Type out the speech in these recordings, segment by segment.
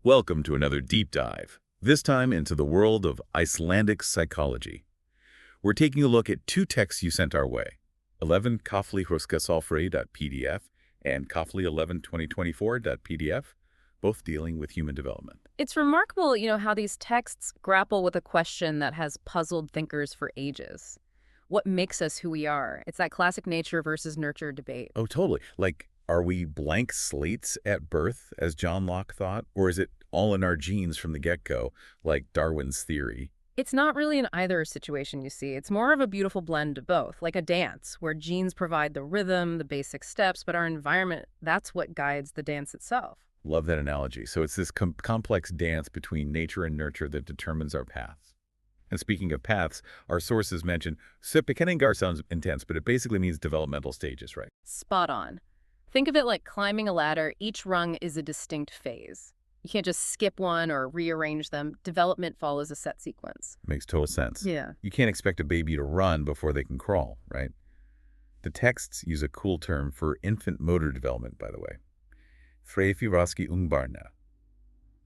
Welcome to another deep dive, this time into the world of Icelandic psychology. We're taking a look at two texts you sent our way, 11 Kafli sálfræði.pdf and Kafli 11 2024.pdf, both dealing with human development. It's remarkable, how these texts grapple with a question that has puzzled thinkers for ages. What makes us who we are? It's that classic nature versus nurture debate. Oh, totally. Like, are we blank slates at birth, as John Locke thought? Or is it all in our genes from the get-go, like Darwin's theory? It's not really an either situation, you see. It's more of a beautiful blend of both, like a dance, where genes provide the rhythm, the basic steps, but our environment, that's what guides the dance itself. Love that analogy. So it's this complex dance between nature and nurture that determines our paths. And speaking of paths, our sources mention, Sepikeningar sounds intense, but it basically means developmental stages, right? Spot on. Think of it like climbing a ladder. Each rung is a distinct phase. You can't just skip one or rearrange them. Development follows a set sequence. Makes total sense. Yeah. You can't expect a baby to run before they can crawl, right? The texts use a cool term for infant motor development, by the way. Þroski ungbarna.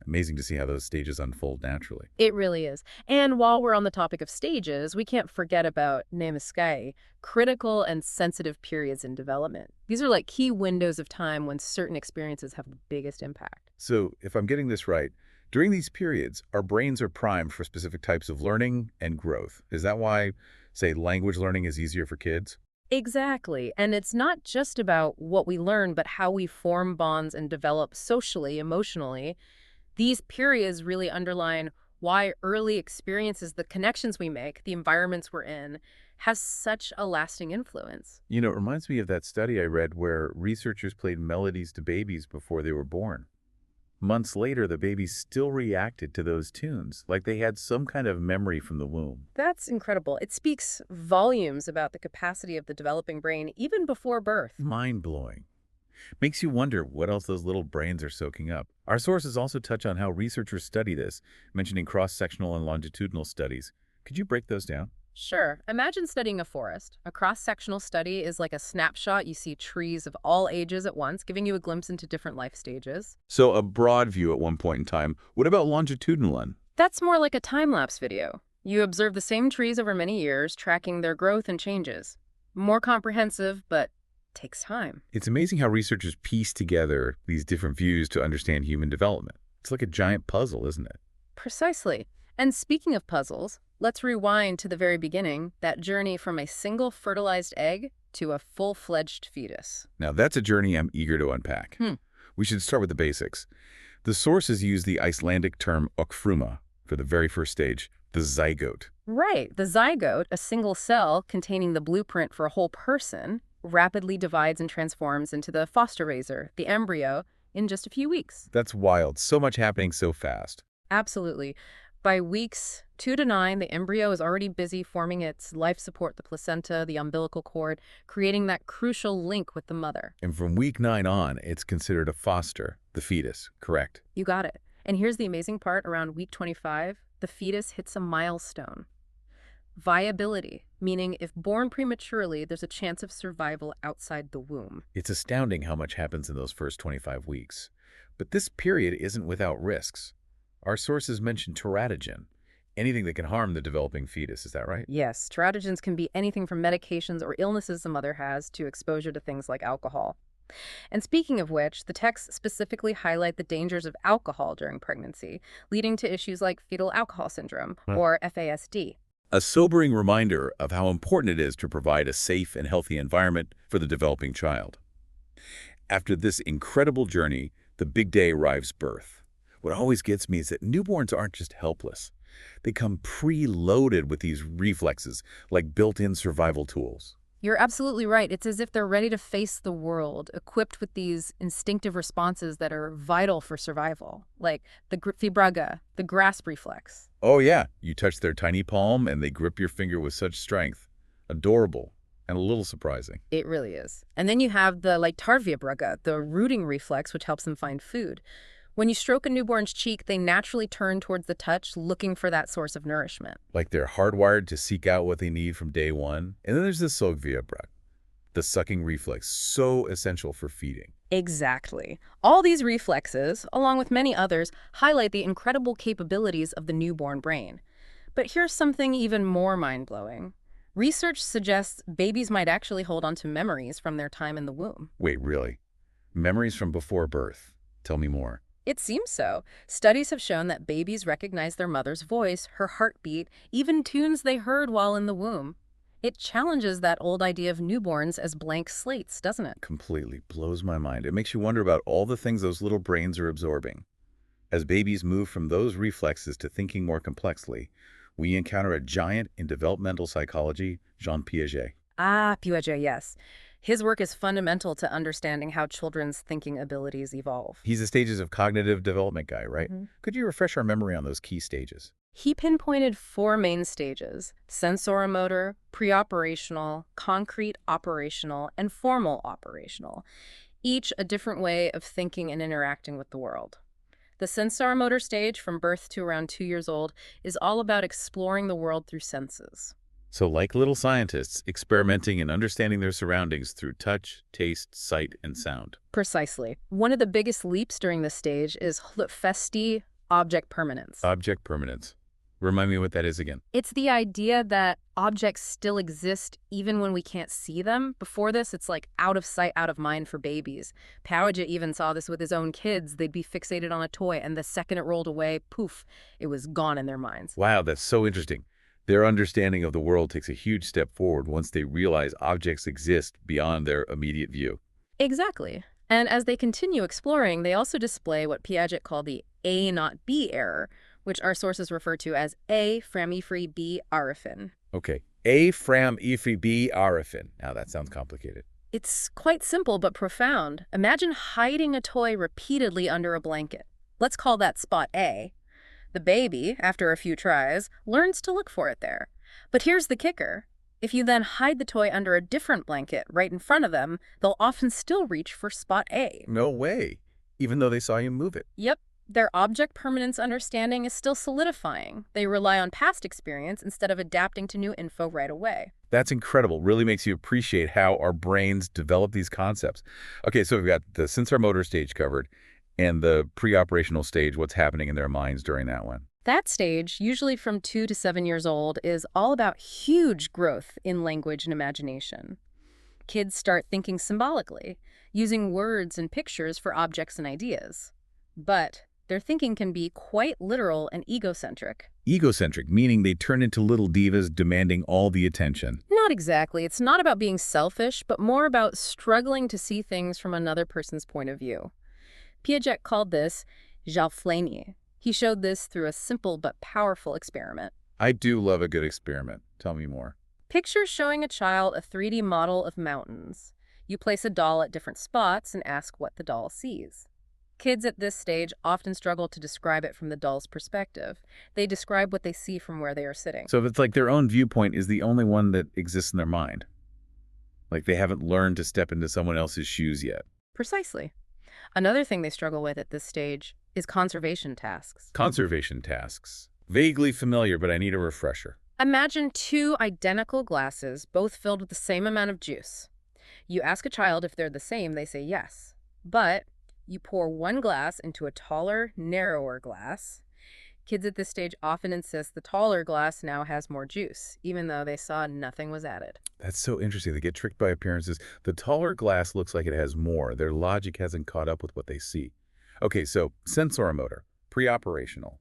Amazing to see how those stages unfold naturally. It really is. And while we're on the topic of stages, we can't forget about nemiskei, critical and sensitive periods in development. These are like key windows of time when certain experiences have the biggest impact. So, if I'm getting this right, during these periods, our brains are primed for specific types of learning and growth. Is that why, say, language learning is easier for kids? Exactly. And it's not just about what we learn, but how we form bonds and develop socially, emotionally. These periods really underline why early experiences, the connections we make, the environments we're in, has such a lasting influence. You know, it reminds me of that study I read where researchers played melodies to babies before they were born. Months later, the babies still reacted to those tunes, like they had some kind of memory from the womb. That's incredible. It speaks volumes about the capacity of the developing brain even before birth. Mind-blowing. Makes you wonder what else those little brains are soaking up. Our sources also touch on how researchers study this, mentioning cross-sectional and longitudinal studies. Could you break those down? Sure. Imagine studying a forest. A cross-sectional study is like a snapshot. You see trees of all ages at once, giving you a glimpse into different life stages. So a broad view at one point in time. What about longitudinal one? That's more like a time-lapse video. You observe the same trees over many years, tracking their growth and changes. More comprehensive, but takes time. It's amazing how researchers piece together these different views to understand human development. It's like a giant puzzle, isn't it? Precisely. And speaking of puzzles, let's rewind to the very beginning, that journey from a single fertilized egg to a full-fledged fetus. Now, that's a journey I'm eager to unpack. We should start with the basics. The sources use the Icelandic term okfruma for the very first stage, the zygote. Right. The zygote, a single cell containing the blueprint for a whole person, rapidly divides and transforms into the foster raiser, the embryo, in just a few weeks. That's wild. So much happening so fast. Absolutely. By weeks 2 to 9, the embryo is already busy forming its life support, the placenta, the umbilical cord, creating that crucial link with the mother. And from week 9 on, it's considered a foster, the fetus, correct? You got it. And here's the amazing part. Around week 25, the fetus hits a milestone. Viability, meaning if born prematurely, there's a chance of survival outside the womb. It's astounding how much happens in those first 25 weeks. But this period isn't without risks. Our sources mention teratogen, anything that can harm the developing fetus, is that right? Yes, teratogens can be anything from medications or illnesses the mother has to exposure to things like alcohol. And speaking of which, the texts specifically highlight the dangers of alcohol during pregnancy, leading to issues like fetal alcohol syndrome, or FASD. A sobering reminder of how important it is to provide a safe and healthy environment for the developing child. After this incredible journey, the big day arrives: birth. What always gets me is that newborns aren't just helpless. They come preloaded with these reflexes, like built-in survival tools. You're absolutely right. It's as if they're ready to face the world, equipped with these instinctive responses that are vital for survival, like the fibraga, the grasp reflex. Oh yeah, you touch their tiny palm and they grip your finger with such strength. Adorable and a little surprising. It really is. And then you have the tarviabraga, the rooting reflex, which helps them find food. When you stroke a newborn's cheek, they naturally turn towards the touch, looking for that source of nourishment. Like they're hardwired to seek out what they need from day one. And then there's the sogviabrag, the sucking reflex, so essential for feeding. Exactly. All these reflexes, along with many others, highlight the incredible capabilities of the newborn brain. But here's something even more mind-blowing. Research suggests babies might actually hold on to memories from their time in the womb. Wait, really? Memories from before birth. Tell me more. It seems so. Studies have shown that babies recognize their mother's voice, her heartbeat, even tunes they heard while in the womb. It challenges that old idea of newborns as blank slates, doesn't it? Completely blows my mind. It makes you wonder about all the things those little brains are absorbing. As babies move from those reflexes to thinking more complexly, we encounter a giant in developmental psychology, Jean Piaget. Ah, Piaget, yes. His work is fundamental to understanding how children's thinking abilities evolve. He's the stages of cognitive development guy, right? Mhm. Could you refresh our memory on those key stages? He pinpointed 4 main stages: sensoromotor, preoperational, concrete operational, and formal operational, each a different way of thinking and interacting with the world. The sensoromotor stage, from birth to around 2 years old, is all about exploring the world through senses. So like little scientists, experimenting and understanding their surroundings through touch, taste, sight, and sound. Precisely. One of the biggest leaps during this stage is Festi object permanence. Object permanence. Remind me what that is again. It's the idea that objects still exist even when we can't see them. Before this, it's like out of sight, out of mind for babies. Piaget even saw this with his own kids. They'd be fixated on a toy, and the second it rolled away, poof, it was gone in their minds. Wow, that's so interesting. Their understanding of the world takes a huge step forward once they realize objects exist beyond their immediate view. Exactly. And as they continue exploring, they also display what Piaget called the A not B error, which our sources refer to as A fram ifri B arifin. Okay, A fram ifri B arifin. Now that sounds complicated. It's quite simple but profound. Imagine hiding a toy repeatedly under a blanket. Let's call that spot A. The baby, after a few tries, learns to look for it there. But here's the kicker. If you then hide the toy under a different blanket right in front of them, they'll often still reach for spot A. No way, even though they saw you move it. Yep. Their object permanence understanding is still solidifying. They rely on past experience instead of adapting to new info right away. That's incredible. Really makes you appreciate how our brains develop these concepts. Okay, so we've got the sensoromotor stage covered and the pre-operational stage, what's happening in their minds during that one. That stage, usually from 2 to 7 years old, is all about huge growth in language and imagination. Kids start thinking symbolically, using words and pictures for objects and ideas. But their thinking can be quite literal and egocentric. Egocentric, meaning they turn into little divas demanding all the attention. Not exactly. It's not about being selfish, but more about struggling to see things from another person's point of view. Piaget called this vefrænn. He showed this through a simple but powerful experiment. I do love a good experiment. Tell me more. Picture showing a child a 3D model of mountains. You place a doll at different spots and ask what the doll sees. Kids at this stage often struggle to describe it from the doll's perspective. They describe what they see from where they are sitting. So if it's like their own viewpoint is the only one that exists in their mind. Like they haven't learned to step into someone else's shoes yet. Precisely. Another thing they struggle with at this stage is conservation tasks. Conservation tasks. Vaguely familiar, but I need a refresher. Imagine 2 identical glasses, both filled with the same amount of juice. You ask a child if they're the same, they say yes. But you pour one glass into a taller, narrower glass. Kids at this stage often insist the taller glass now has more juice, even though they saw nothing was added. That's so interesting. They get tricked by appearances. The taller glass looks like it has more. Their logic hasn't caught up with what they see. Okay, so sensoromotor, pre-operational.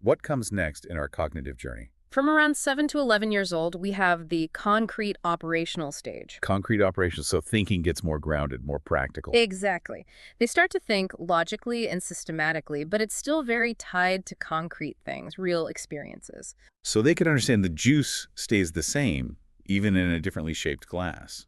What comes next in our cognitive journey? From around 7 to 11 years old, we have the concrete operational stage. Concrete operations, so thinking gets more grounded, more practical. Exactly. They start to think logically and systematically, but it's still very tied to concrete things, real experiences. So they can understand the juice stays the same, even in a differently shaped glass.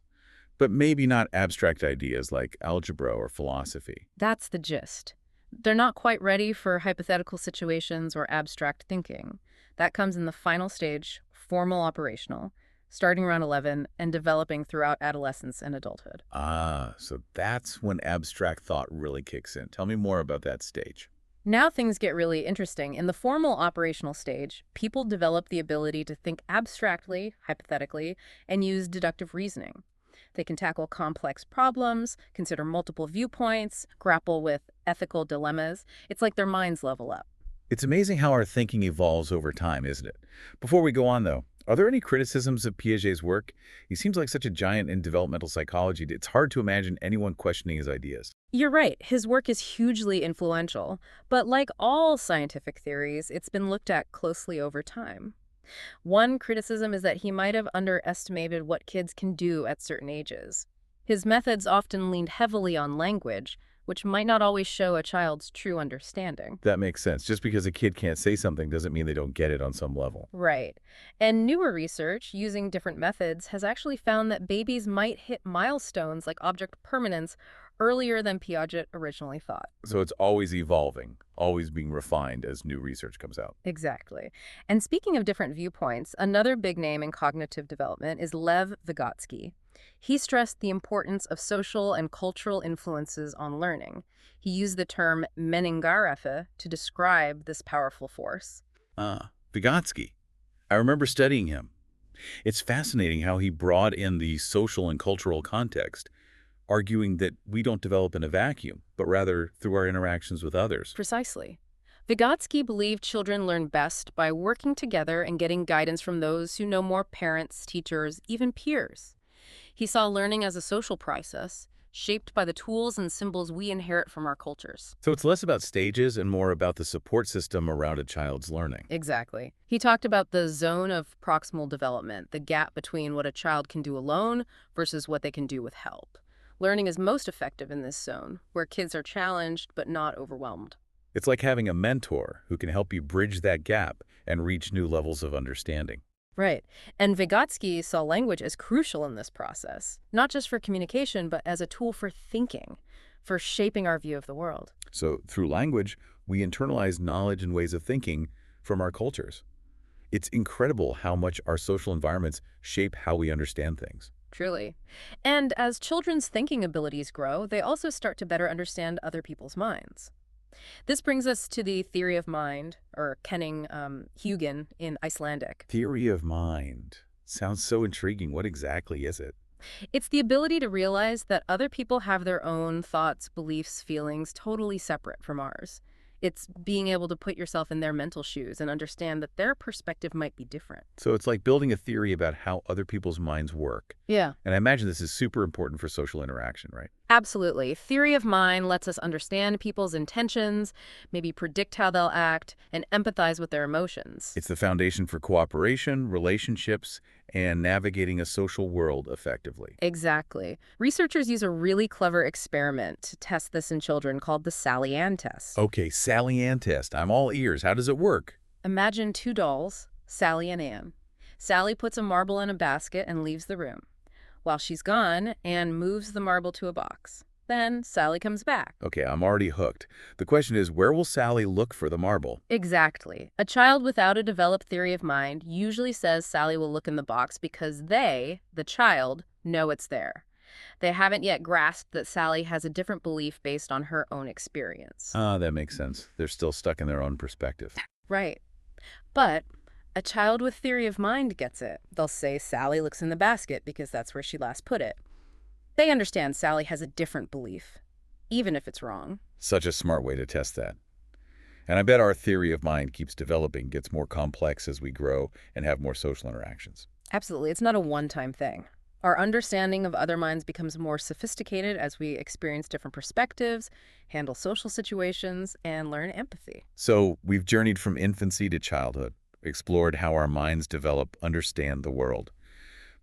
But maybe not abstract ideas like algebra or philosophy. That's the gist. They're not quite ready for hypothetical situations or abstract thinking. That comes in the final stage, formal operational, starting around 11 and developing throughout adolescence and adulthood. Ah, so that's when abstract thought really kicks in. Tell me more about that stage. Now things get really interesting. In the formal operational stage, people develop the ability to think abstractly, hypothetically, and use deductive reasoning. They can tackle complex problems, consider multiple viewpoints, grapple with ethical dilemmas. It's like their minds level up. It's amazing how our thinking evolves over time, isn't it? Before we go on, though, are there any criticisms of Piaget's work? He seems like such a giant in developmental psychology. It's hard to imagine anyone questioning his ideas. You're right, his work is hugely influential, but like all scientific theories, it's been looked at closely over time. One criticism is that he might have underestimated what kids can do at certain ages. His methods often leaned heavily on language, which might not always show a child's true understanding. That makes sense. Just because a kid can't say something doesn't mean they don't get it on some level. Right. And newer research using different methods has actually found that babies might hit milestones like object permanence earlier than Piaget originally thought. So it's always evolving, always being refined as new research comes out. Exactly. And speaking of different viewpoints, another big name in cognitive development is Lev Vygotsky. He stressed the importance of social and cultural influences on learning. He used the term meningarefe to describe this powerful force. Vygotsky. I remember studying him. It's fascinating how he brought in the social and cultural context, arguing that we don't develop in a vacuum, but rather through our interactions with others. Precisely. Vygotsky believed children learn best by working together and getting guidance from those who know more: parents, teachers, even peers. He saw learning as a social process, shaped by the tools and symbols we inherit from our cultures. So it's less about stages and more about the support system around a child's learning. Exactly. He talked about the zone of proximal development, the gap between what a child can do alone versus what they can do with help. Learning is most effective in this zone, where kids are challenged but not overwhelmed. It's like having a mentor who can help you bridge that gap and reach new levels of understanding. Right. And Vygotsky saw language as crucial in this process, not just for communication, but as a tool for thinking, for shaping our view of the world. So through language, we internalize knowledge and ways of thinking from our cultures. It's incredible how much our social environments shape how we understand things. Truly. And as children's thinking abilities grow, they also start to better understand other people's minds. This brings us to the theory of mind, or kenning-hugin in Icelandic. Theory of mind. Sounds so intriguing. What exactly is it? It's the ability to realize that other people have their own thoughts, beliefs, feelings totally separate from ours. It's being able to put yourself in their mental shoes and understand that their perspective might be different. So it's like building a theory about how other people's minds work. Yeah. And I imagine this is super important for social interaction, right? Absolutely. Theory of mind lets us understand people's intentions, maybe predict how they'll act, and empathize with their emotions. It's the foundation for cooperation, relationships, and navigating a social world effectively. Exactly. Researchers use a really clever experiment to test this in children called the Sally Ann test. Okay, Sally Ann test. I'm all ears. How does it work? Imagine two dolls, Sally and Ann. Sally puts a marble in a basket and leaves the room. While she's gone, Ann moves the marble to a box. Then Sally comes back. Okay, I'm already hooked. The question is, where will Sally look for the marble? Exactly. A child without a developed theory of mind usually says Sally will look in the box because they, the child, know it's there. They haven't yet grasped that Sally has a different belief based on her own experience. That makes sense. They're still stuck in their own perspective. Right. But a child with theory of mind gets it. They'll say Sally looks in the basket because that's where she last put it. They understand Sally has a different belief, even if it's wrong. Such a smart way to test that. And I bet our theory of mind keeps developing, gets more complex as we grow and have more social interactions. Absolutely. It's not a one-time thing. Our understanding of other minds becomes more sophisticated as we experience different perspectives, handle social situations, and learn empathy. So we've journeyed from infancy to childhood, explored how our minds develop, understand the world.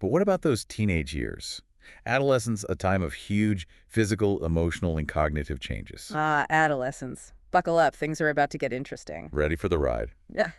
But what about those teenage years? Adolescence, a time of huge physical, emotional, and cognitive changes. Adolescence. Buckle up. Things are about to get interesting. Ready for the ride. Yeah.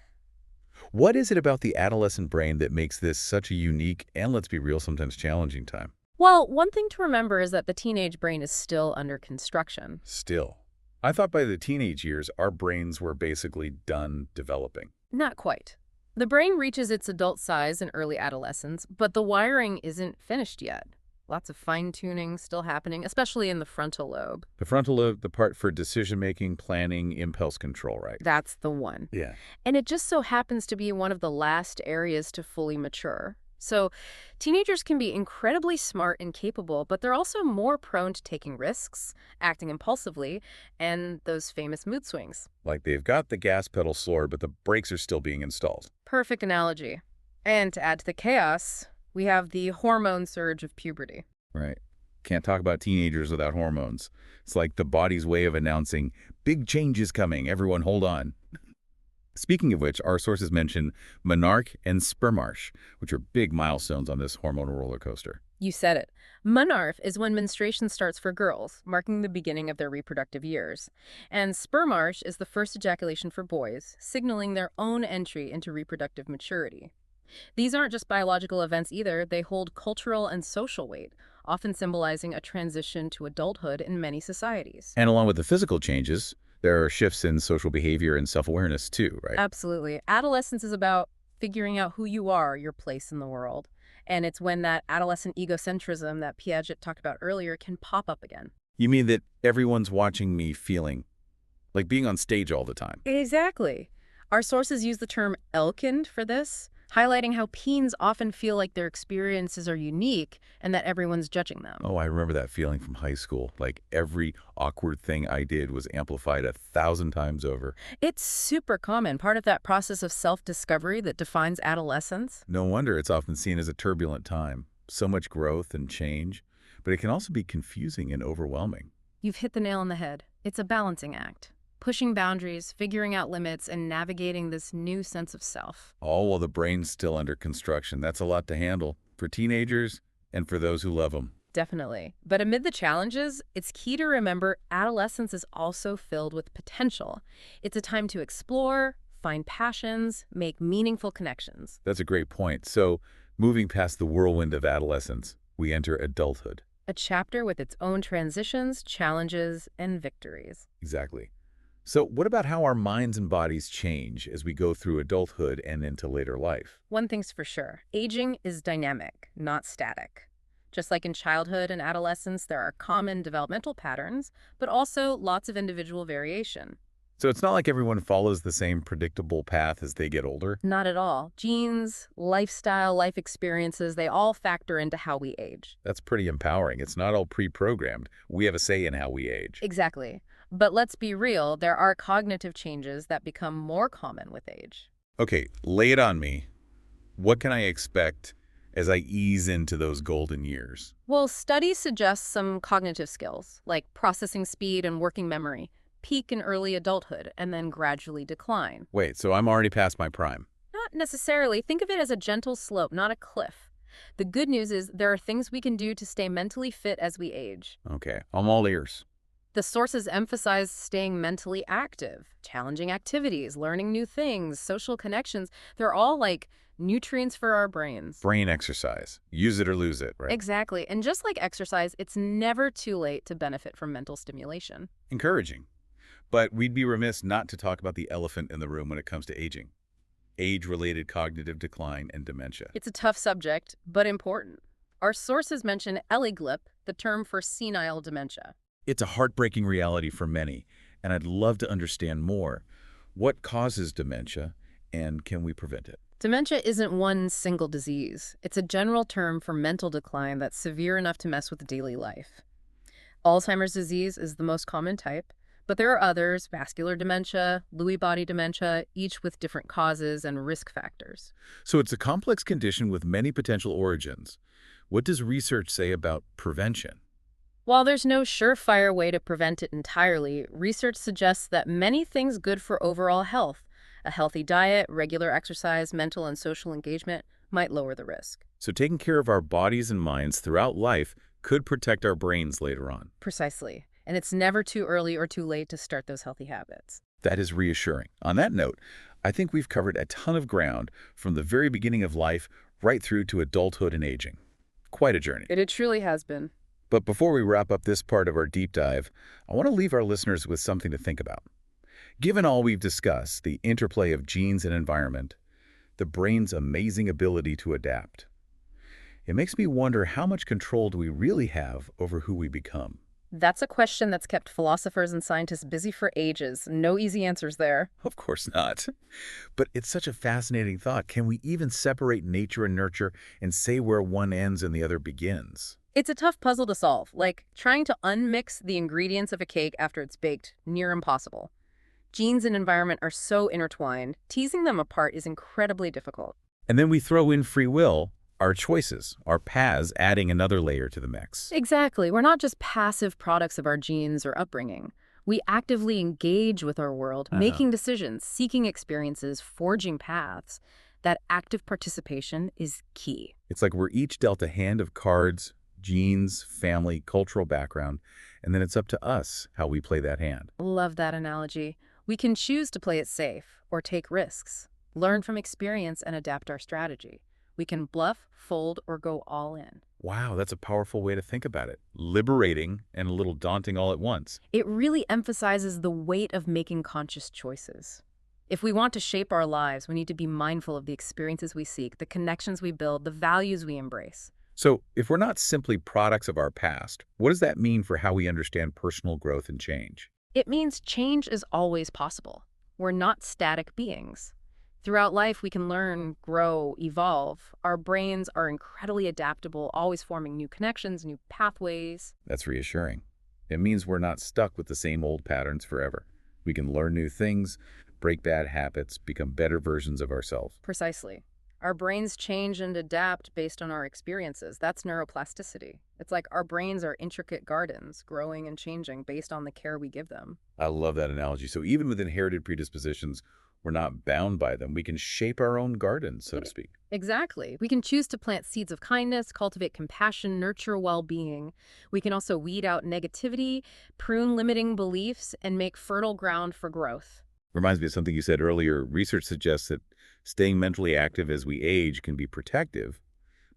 What is it about the adolescent brain that makes this such a unique and, let's be real, sometimes challenging time? Well, one thing to remember is that the teenage brain is still under construction. Still. I thought by the teenage years, our brains were basically done developing. Not quite. The brain reaches its adult size in early adolescence, but the wiring isn't finished yet. Lots of fine-tuning still happening, especially in the frontal lobe. The frontal lobe, the part for decision-making, planning, impulse control, right? That's the one. Yeah. And it just so happens to be one of the last areas to fully mature. So teenagers can be incredibly smart and capable, but they're also more prone to taking risks, acting impulsively, and those famous mood swings. Like they've got the gas pedal slowed, but the brakes are still being installed. Perfect analogy. And to add to the chaos, we have the hormone surge of puberty. Right. Can't talk about teenagers without hormones. It's like the body's way of announcing, big change is coming, everyone hold on. Speaking of which, our sources mention menarche and spermarche, which are big milestones on this hormonal roller coaster. You said it. Menarche is when menstruation starts for girls, marking the beginning of their reproductive years. And spermarche is the first ejaculation for boys, signaling their own entry into reproductive maturity. These aren't just biological events either, they hold cultural and social weight, often symbolizing a transition to adulthood in many societies. And along with the physical changes, there are shifts in social behavior and self-awareness too, right? Absolutely. Adolescence is about figuring out who you are, your place in the world. And it's when that adolescent egocentrism that Piaget talked about earlier can pop up again. You mean that everyone's watching me feeling like being on stage all the time? Exactly. Our sources use the term Elkind for this, highlighting how teens often feel like their experiences are unique and that everyone's judging them. Oh, I remember that feeling from high school. Like every awkward thing I did was amplified 1,000 times over. It's super common, part of that process of self-discovery that defines adolescence. No wonder it's often seen as a turbulent time. So much growth and change, but it can also be confusing and overwhelming. You've hit the nail on the head. It's a balancing act. Pushing boundaries, figuring out limits, and navigating this new sense of self. All while the brain's still under construction. That's a lot to handle for teenagers and for those who love them. Definitely. But amid the challenges, it's key to remember adolescence is also filled with potential. It's a time to explore, find passions, make meaningful connections. That's a great point. So, moving past the whirlwind of adolescence, we enter adulthood. A chapter with its own transitions, challenges, and victories. Exactly. So what about how our minds and bodies change as we go through adulthood and into later life? One thing's for sure, aging is dynamic, not static. Just like in childhood and adolescence, there are common developmental patterns, but also lots of individual variation. So it's not like everyone follows the same predictable path as they get older? Not at all. Genes, lifestyle, life experiences, they all factor into how we age. That's pretty empowering. It's not all pre-programmed. We have a say in how we age. Exactly. But let's be real, there are cognitive changes that become more common with age. Okay, lay it on me. What can I expect as I ease into those golden years? Well, studies suggest some cognitive skills, like processing speed and working memory, peak in early adulthood and then gradually decline. Wait, so I'm already past my prime? Not necessarily. Think of it as a gentle slope, not a cliff. The good news is there are things we can do to stay mentally fit as we age. Okay, I'm all ears. The sources emphasize staying mentally active, challenging activities, learning new things, social connections. They're all like nutrients for our brains. Brain exercise. Use it or lose it, right? Exactly. And just like exercise, it's never too late to benefit from mental stimulation. Encouraging. But we'd be remiss not to talk about the elephant in the room when it comes to aging. Age-related cognitive decline and dementia. It's a tough subject, but important. Our sources mention Eliglip, the term for senile dementia. It's a heartbreaking reality for many, and I'd love to understand more. What causes dementia, and can we prevent it? Dementia isn't one single disease. It's a general term for mental decline that's severe enough to mess with daily life. Alzheimer's disease is the most common type, but there are others, vascular dementia, Lewy body dementia, each with different causes and risk factors. So it's a complex condition with many potential origins. What does research say about prevention? While there's no surefire way to prevent it entirely, research suggests that many things good for overall health, a healthy diet, regular exercise, mental and social engagement, might lower the risk. So taking care of our bodies and minds throughout life could protect our brains later on. Precisely. And it's never too early or too late to start those healthy habits. That is reassuring. On that note, I think we've covered a ton of ground from the very beginning of life right through to adulthood and aging. Quite a journey. It truly has been. But before we wrap up this part of our deep dive, I want to leave our listeners with something to think about. Given all we've discussed, the interplay of genes and environment, the brain's amazing ability to adapt, it makes me wonder how much control do we really have over who we become? That's a question that's kept philosophers and scientists busy for ages. No easy answers there. Of course not. But it's such a fascinating thought. Can we even separate nature and nurture and say where one ends and the other begins? It's a tough puzzle to solve, like trying to unmix the ingredients of a cake after it's baked, near impossible. Genes and environment are so intertwined, teasing them apart is incredibly difficult. And then we throw in free will, our choices, our paths, adding another layer to the mix. Exactly. We're not just passive products of our genes or upbringing. We actively engage with our world, making decisions, seeking experiences, forging paths. That active participation is key. It's like we're each dealt a hand of cards, genes, family, cultural background, and then it's up to us how we play that hand. Love that analogy. We can choose to play it safe or take risks, learn from experience and adapt our strategy. We can bluff, fold, or go all in. Wow, that's a powerful way to think about it. Liberating and a little daunting all at once. It really emphasizes the weight of making conscious choices. If we want to shape our lives, we need to be mindful of the experiences we seek, the connections we build, the values we embrace. So, if we're not simply products of our past, what does that mean for how we understand personal growth and change? It means change is always possible. We're not static beings. Throughout life, we can learn, grow, evolve. Our brains are incredibly adaptable, always forming new connections, new pathways. That's reassuring. It means we're not stuck with the same old patterns forever. We can learn new things, break bad habits, become better versions of ourselves. Precisely. Our brains change and adapt based on our experiences. That's neuroplasticity. It's like our brains are intricate gardens, growing and changing based on the care we give them. I love that analogy. So even with inherited predispositions, we're not bound by them. We can shape our own garden, so to speak. Exactly. We can choose to plant seeds of kindness, cultivate compassion, nurture well-being. We can also weed out negativity, prune limiting beliefs, and make fertile ground for growth. Reminds me of something you said earlier. Research suggests that staying mentally active as we age can be protective,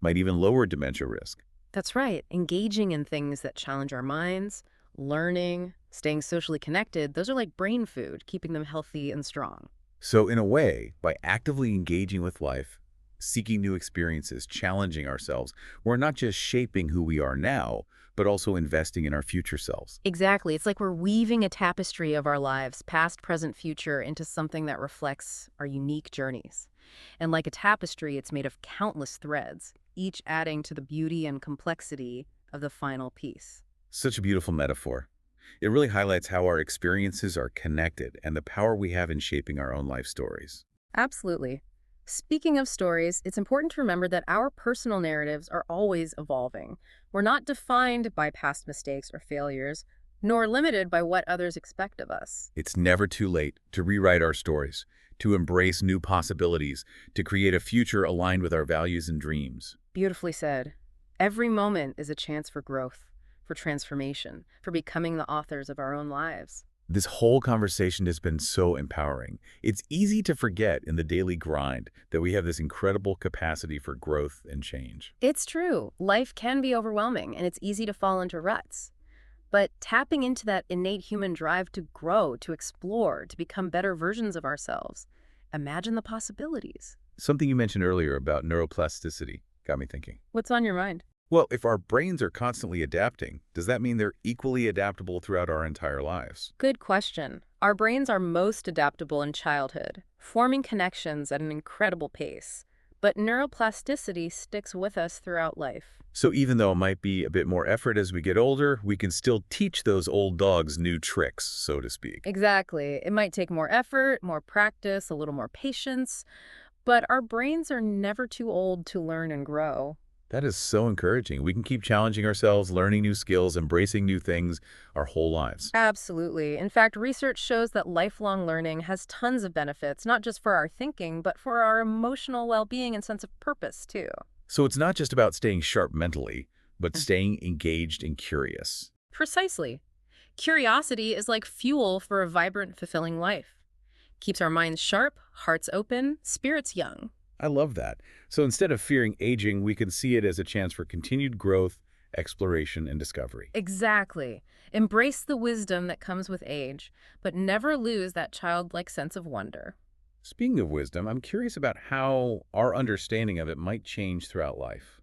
might even lower dementia risk. That's right. Engaging in things that challenge our minds, learning, staying socially connected, those are like brain food, keeping them healthy and strong. So in a way, by actively engaging with life, seeking new experiences, challenging ourselves, we're not just shaping who we are now, but also investing in our future selves. Exactly. It's like we're weaving a tapestry of our lives, past, present, future, into something that reflects our unique journeys. And like a tapestry, it's made of countless threads, each adding to the beauty and complexity of the final piece. Such a beautiful metaphor. It really highlights how our experiences are connected and the power we have in shaping our own life stories. Absolutely. Speaking of stories, it's important to remember that our personal narratives are always evolving. We're not defined by past mistakes or failures, nor limited by what others expect of us. It's never too late to rewrite our stories, to embrace new possibilities, to create a future aligned with our values and dreams. Beautifully said. Every moment is a chance for growth, for transformation, for becoming the authors of our own lives. This whole conversation has been so empowering. It's easy to forget in the daily grind that we have this incredible capacity for growth and change. It's true. Life can be overwhelming, and it's easy to fall into ruts. But tapping into that innate human drive to grow, to explore, to become better versions of ourselves, imagine the possibilities. Something you mentioned earlier about neuroplasticity got me thinking. What's on your mind? Well, if our brains are constantly adapting, does that mean they're equally adaptable throughout our entire lives? Good question. Our brains are most adaptable in childhood, forming connections at an incredible pace. But neuroplasticity sticks with us throughout life. So even though it might be a bit more effort as we get older, we can still teach those old dogs new tricks, so to speak. Exactly. It might take more effort, more practice, a little more patience, but our brains are never too old to learn and grow. That is so encouraging. We can keep challenging ourselves, learning new skills, embracing new things our whole lives. Absolutely. In fact, research shows that lifelong learning has tons of benefits, not just for our thinking, but for our emotional well-being and sense of purpose, too. So it's not just about staying sharp mentally, but staying engaged and curious. Precisely. Curiosity is like fuel for a vibrant, fulfilling life. Keeps our minds sharp, hearts open, spirits young. I love that. So instead of fearing aging, we can see it as a chance for continued growth, exploration, and discovery. Exactly. Embrace the wisdom that comes with age, but never lose that childlike sense of wonder. Speaking of wisdom, I'm curious about how our understanding of it might change throughout life.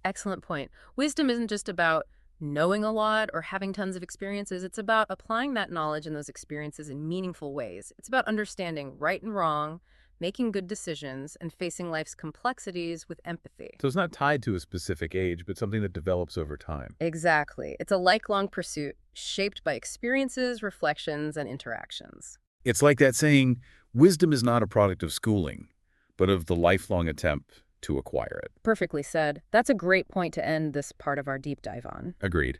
Excellent point. Wisdom isn't just about knowing a lot or having tons of experiences. It's about applying that knowledge and those experiences in meaningful ways. It's about understanding right and wrong, making good decisions, and facing life's complexities with empathy. So it's not tied to a specific age, but something that develops over time. Exactly. It's a lifelong pursuit shaped by experiences, reflections, and interactions. It's like that saying, wisdom is not a product of schooling, but of the lifelong attempt to acquire it. Perfectly said. That's a great point to end this part of our deep dive on. Agreed.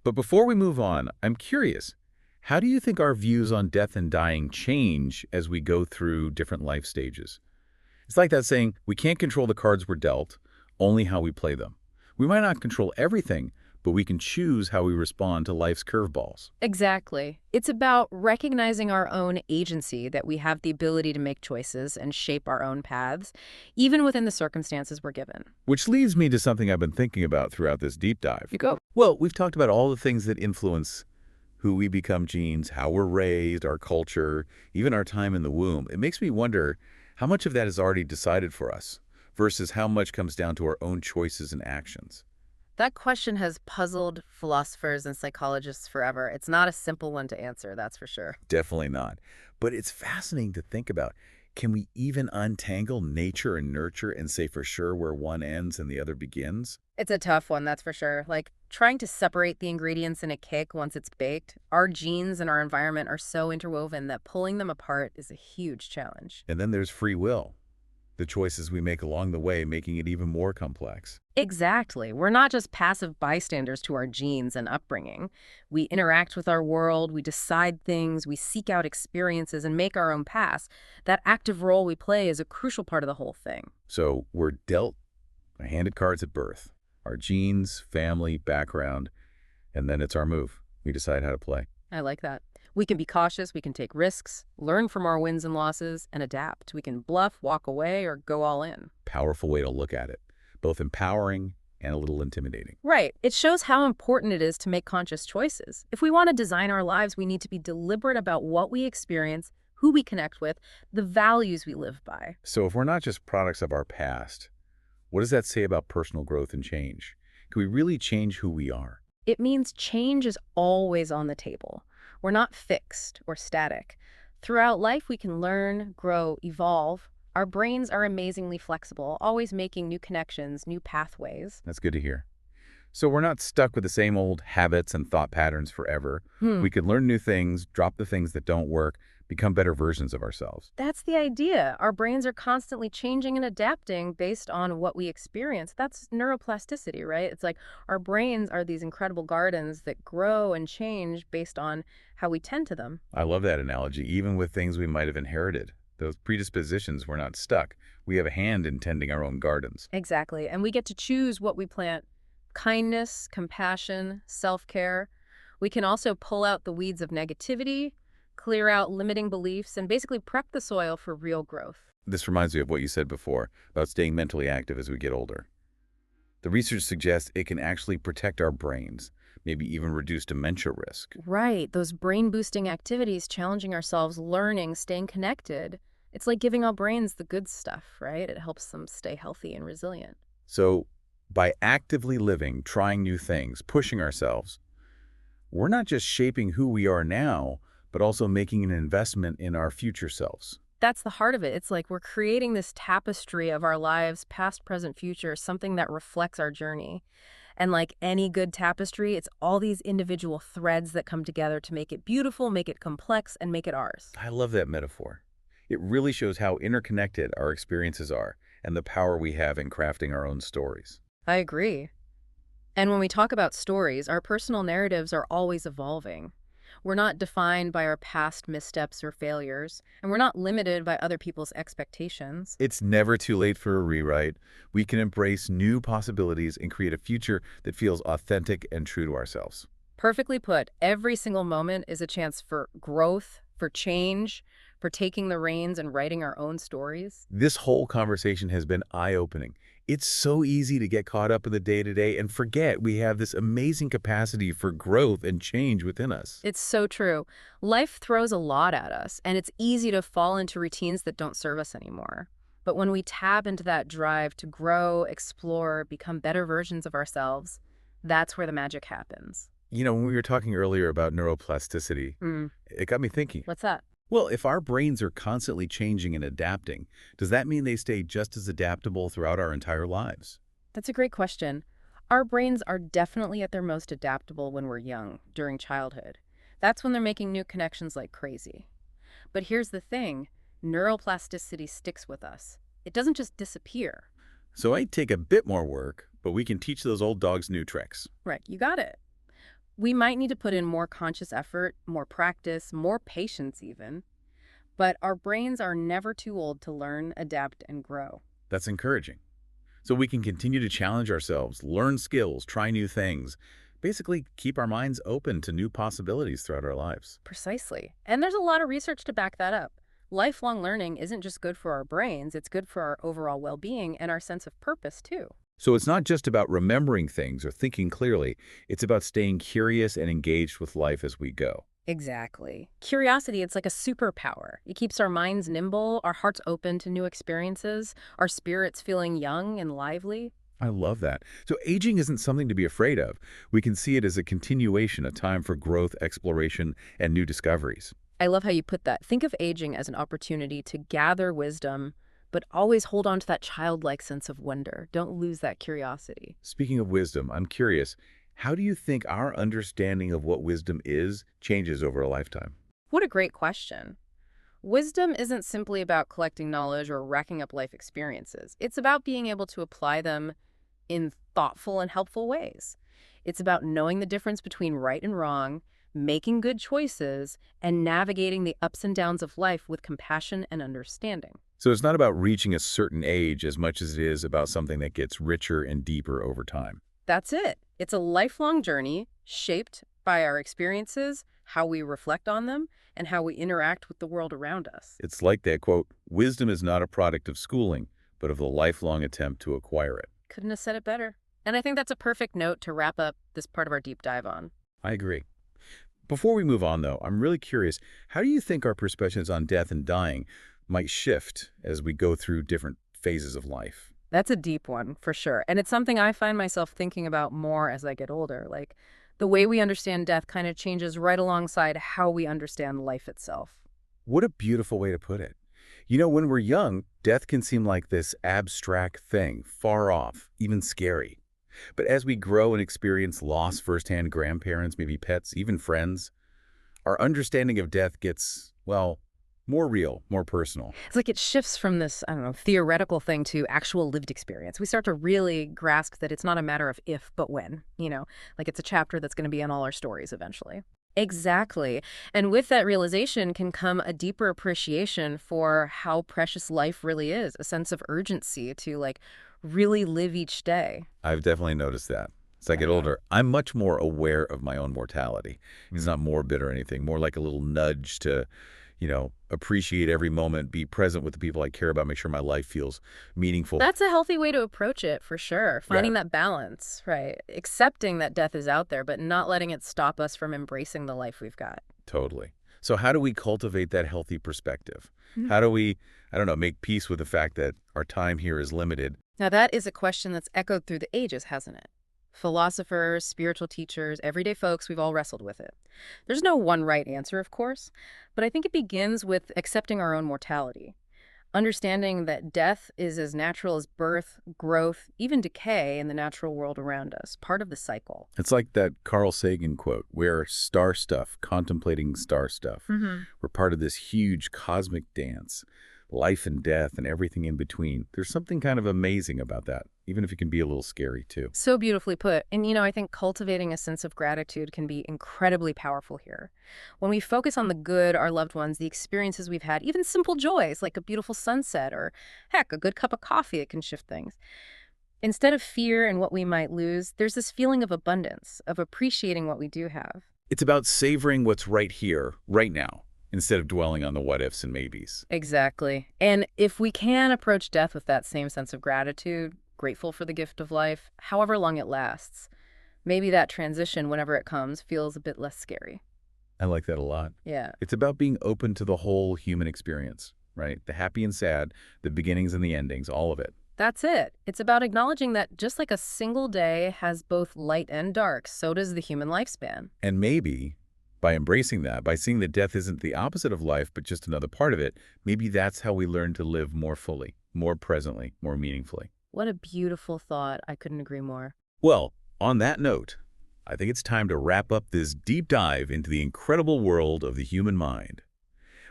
But before we move on, I'm curious, how do you think our views on death and dying change as we go through different life stages? It's like that saying, we can't control the cards we're dealt, only how we play them. We might not control everything, but we can choose how we respond to life's curveballs. Exactly. It's about recognizing our own agency, that we have the ability to make choices and shape our own paths, even within the circumstances we're given. Which leads me to something I've been thinking about throughout this deep dive. You go. Well, we've talked about all the things that influence who we become, genes, how we're raised, our culture, even our time in the womb. It makes me wonder how much of that is already decided for us versus how much comes down to our own choices and actions. That question has puzzled philosophers and psychologists forever. It's not a simple one to answer, that's for sure. Definitely not. But it's fascinating to think about. Can we even untangle nature and nurture and say for sure where one ends and the other begins? It's a tough one, that's for sure. Like trying to separate the ingredients in a cake once it's baked. Our genes and our environment are so interwoven that pulling them apart is a huge challenge. And then there's free will, the choices we make along the way, making it even more complex. Exactly. We're not just passive bystanders to our genes and upbringing. We interact with our world, we decide things, we seek out experiences and make our own paths. That active role we play is a crucial part of the whole thing. So we're dealt, handed cards at birth, our genes, family, background, and then it's our move. We decide how to play. I like that. We can be cautious, we can take risks, learn from our wins and losses, and adapt. We can bluff, walk away, or go all in. Powerful way to look at it. Both empowering and a little intimidating. Right. It shows how important it is to make conscious choices. If we want to design our lives, we need to be deliberate about what we experience, who we connect with, the values we live by. So if we're not just products of our past, what does that say about personal growth and change? Can we really change who we are? It means change is always on the table. We're not fixed or static. Throughout life, we can learn, grow, evolve. Our brains are amazingly flexible, always making new connections, new pathways. That's good to hear. So we're not stuck with the same old habits and thought patterns forever. We can learn new things, drop the things that don't work, become better versions of ourselves. That's the idea. Our brains are constantly changing and adapting based on what we experience. That's neuroplasticity, right? It's like our brains are these incredible gardens that grow and change based on how we tend to them. I love that analogy. Even with things we might have inherited, those predispositions, we're not stuck. We have a hand in tending our own gardens. Exactly. And we get to choose what we plant. Kindness, compassion, self-care. We can also pull out the weeds of negativity, clear out limiting beliefs, and basically prep the soil for real growth. This reminds me of what you said before about staying mentally active as we get older. The research suggests it can actually protect our brains, maybe even reduce dementia risk. Right. Those brain-boosting activities, challenging ourselves, learning, staying connected. It's like giving our brains the good stuff, right? It helps them stay healthy and resilient. So by actively living, trying new things, pushing ourselves, we're not just shaping who we are now, but also making an investment in our future selves. That's the heart of it. It's like we're creating this tapestry of our lives, past, present, future, something that reflects our journey. And like any good tapestry, it's all these individual threads that come together to make it beautiful, make it complex, and make it ours. I love that metaphor. It really shows how interconnected our experiences are and the power we have in crafting our own stories. I agree. And when we talk about stories, our personal narratives are always evolving. We're not defined by our past missteps or failures, and we're not limited by other people's expectations. It's never too late for a rewrite. We can embrace new possibilities and create a future that feels authentic and true to ourselves. Perfectly put, every single moment is a chance for growth, for change, for taking the reins and writing our own stories. This whole conversation has been eye-opening. It's so easy to get caught up in the day-to-day and forget we have this amazing capacity for growth and change within us. It's so true. Life throws a lot at us, and it's easy to fall into routines that don't serve us anymore. But when we tap into that drive to grow, explore, become better versions of ourselves, That's where the magic happens. When we were talking earlier about neuroplasticity, it got me thinking. What's that? Well, if our brains are constantly changing and adapting, does that mean they stay just as adaptable throughout our entire lives? That's a great question. Our brains are definitely at their most adaptable when we're young, during childhood. That's when they're making new connections like crazy. But here's the thing, neuroplasticity sticks with us. It doesn't just disappear. So it might take a bit more work, but we can teach those old dogs new tricks. Right, you got it. We might need to put in more conscious effort, more practice, more patience even. But our brains are never too old to learn, adapt, and grow. That's encouraging. So we can continue to challenge ourselves, learn skills, try new things, basically keep our minds open to new possibilities throughout our lives. Precisely. And there's a lot of research to back that up. Lifelong learning isn't just good for our brains, it's good for our overall well-being and our sense of purpose, too. So it's not just about remembering things or thinking clearly, it's about staying curious and engaged with life as we go. Exactly. Curiosity, it's like a superpower. It keeps our minds nimble, our hearts open to new experiences, our spirits feeling young and lively. I love that. So aging isn't something to be afraid of. We can see it as a continuation, a time for growth, exploration, and new discoveries. I love how you put that. Think of aging as an opportunity to gather wisdom, but always hold on to that childlike sense of wonder. Don't lose that curiosity. Speaking of wisdom, I'm curious, how do you think our understanding of what wisdom is changes over a lifetime? What a great question. Wisdom isn't simply about collecting knowledge or racking up life experiences. It's about being able to apply them in thoughtful and helpful ways. It's about knowing the difference between right and wrong, making good choices, and navigating the ups and downs of life with compassion and understanding. So it's not about reaching a certain age as much as it is about something that gets richer and deeper over time. That's it. It's a lifelong journey shaped by our experiences, how we reflect on them, and how we interact with the world around us. It's like that quote, wisdom is not a product of schooling, but of the lifelong attempt to acquire it. Couldn't have said it better. And I think that's a perfect note to wrap up this part of our deep dive on. I agree. Before we move on, though, I'm really curious, how do you think our perspectives on death and dying might shift as we go through different phases of life? That's a deep one, for sure. And it's something I find myself thinking about more as I get older. Like, the way we understand death kind of changes right alongside how we understand life itself. What a beautiful way to put it. When we're young, death can seem like this abstract thing, far off, even scary. But as we grow and experience loss firsthand, grandparents, maybe pets, even friends, our understanding of death gets, well, more real, more personal. It's like it shifts from this, I don't know, theoretical thing to actual lived experience. We start to really grasp that it's not a matter of if, but when, like it's a chapter that's going to be in all our stories eventually. Exactly. And with that realization can come a deeper appreciation for how precious life really is, a sense of urgency to really live each day. I've definitely noticed that. As I get older, I'm much more aware of my own mortality. It's not morbid or anything, more like a little nudge to, appreciate every moment, be present with the people I care about, make sure my life feels meaningful. That's a healthy way to approach it, for sure. Finding that balance, right? Accepting that death is out there, but not letting it stop us from embracing the life we've got. Totally. So how do we cultivate that healthy perspective? How do we, make peace with the fact that our time here is limited? Now, that is a question that's echoed through the ages, hasn't it? Philosophers, spiritual teachers, everyday folks, we've all wrestled with it. There's no one right answer, of course, but I think it begins with accepting our own mortality. Understanding that death is as natural as birth, growth, even decay in the natural world around us, part of the cycle. It's like that Carl Sagan quote, we're star stuff, contemplating star stuff. We're part of this huge cosmic dance, life and death and everything in between. There's something kind of amazing about that, even if it can be a little scary too. So beautifully put. And, I think cultivating a sense of gratitude can be incredibly powerful here. When we focus on the good, our loved ones, the experiences we've had, even simple joys like a beautiful sunset or, heck, a good cup of coffee, it can shift things. Instead of fear and what we might lose, there's this feeling of abundance, of appreciating what we do have. It's about savoring what's right here, right now, instead of dwelling on the what-ifs and maybes. Exactly. And if we can approach death with that same sense of gratitude, grateful for the gift of life, however long it lasts, maybe that transition, whenever it comes, feels a bit less scary. I like that a lot. Yeah. It's about being open to the whole human experience, right? The happy and sad, the beginnings and the endings, all of it. That's it. It's about acknowledging that just like a single day has both light and dark, so does the human lifespan. And maybe by embracing that, by seeing that death isn't the opposite of life, but just another part of it, maybe that's how we learn to live more fully, more presently, more meaningfully. What a beautiful thought. I couldn't agree more. Well, on that note, I think it's time to wrap up this deep dive into the incredible world of the human mind.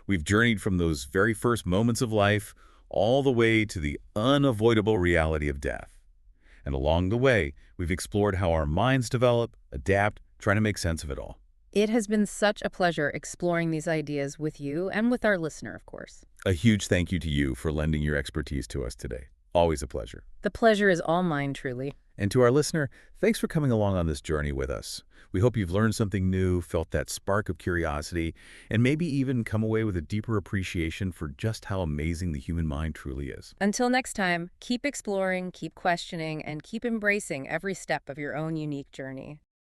We've journeyed from those very first moments of life all the way to the unavoidable reality of death. And along the way, we've explored how our minds develop, adapt, trying to make sense of it all. It has been such a pleasure exploring these ideas with you and with our listener, of course. A huge thank you to you for lending your expertise to us today. Always a pleasure. The pleasure is all mine, truly. And to our listener, thanks for coming along on this journey with us. We hope you've learned something new, felt that spark of curiosity, and maybe even come away with a deeper appreciation for just how amazing the human mind truly is. Until next time, keep exploring, keep questioning, and keep embracing every step of your own unique journey.